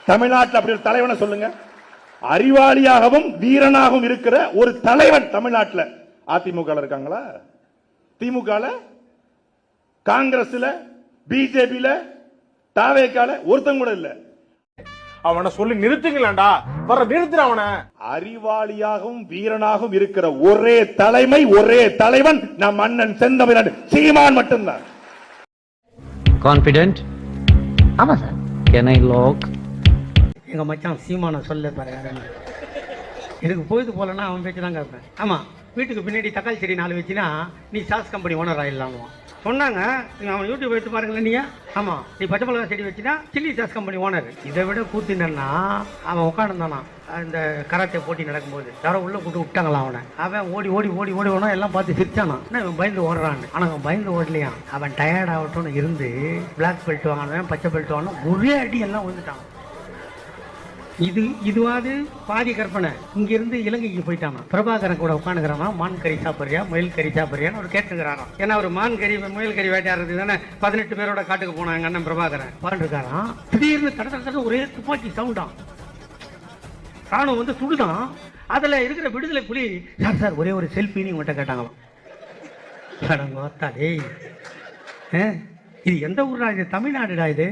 தமிழ்நாட்டில் அப்படி ஒரு தலைவனை சொல்லுங்க. அறிவாளியாகவும் வீரனாகவும் இருக்கிற ஒரு தலைவன் தமிழ்நாட்டில் அதிமுக இருக்காங்களா? திமுக, காங்கிரஸ்ல, பிஜேபியில, தாவேக்கால ஒருத்தன் கூட இல்ல. அவனை சொல்லி நிறுத்துங்களா? வர நிறுத்துற அவனை. அறிவாளியாகவும் வீரனாகவும் இருக்கிற ஒரே தலைமை, ஒரே தலைவன் நம் அண்ணன் செந்தமிழன் சீமான் மட்டும்தான். கான்பிடென்ட்? ஆமா சார். Can I lock? எங்க மச்சான் சீமான சொல்ல பாரு. எனக்கு பொழுது போலன்னா அவன் பேச்சு தான் கேட்பேன். ஆமா, வீட்டுக்கு பின்னாடி தக்காளி செடி 4 வச்சுன்னா நீ சாஸ் கம்பெனி ஓனர் ஆயிடலாம் சொன்னாங்க. அவன் யூடியூப் எடுத்து பாருங்களேன். நீ ஆமா, நீ பச்சை மிளகா செடி வச்சுன்னா சில்லி சாஸ் கம்பெனி ஓனர். இதை விட கூத்தினா அவன் உட்காந்துருந்தானா இந்த கராத்தே போட்டி நடக்கும்போது யாரோ உள்ள கூட்டு விட்டாங்களாம் அவனை. அவன் ஓடி ஓடி ஓடி ஓடி ஓனா எல்லாம் பார்த்து சிரிச்சானா. இவன் பயந்து ஓடுறான்னு. ஆனா அவன் பயந்து ஓடலையா. அவன் டயர்ட் ஆகட்டும்னு இருந்து பிளாக் பெல்ட் வாங்கினவன் பச்சை பெல்ட் வாங்கினா ஒரே அடி எல்லாம் வந்துட்டான். இதுவாது பாதி கற்பனை. இங்கிருந்து இலங்கைக்கு போயிட்டானா. பிரபாகரன் கூட உட்காந்துக்கிறானா. மான் கறி சாப்பிட்றியா, முயல் கறி சாப்பிட்றியான்னு ஒரு கேட்டுக்கிறாராம். ஏன்னா ஒரு மான் கறி முயல் கறி வேட்டையாடுறது தானே 18 பேரோட காட்டுக்கு போனாங்க அண்ணன் பிரபாகரன். பாண்டுருக்காராம். திடீர்னு தட ஒரே துப்பாக்கி சவுண்டான். ராணுவம் வந்து சுடுதான். அதுல இருக்கிற விடுதலை புலி சார் சார் ஒரே ஒரு செல்ஃபின்னு உங்கள்கிட்ட கேட்டாங்களாம். இது எந்த ஊர்டா? இது தமிழ்நாடுடா இது.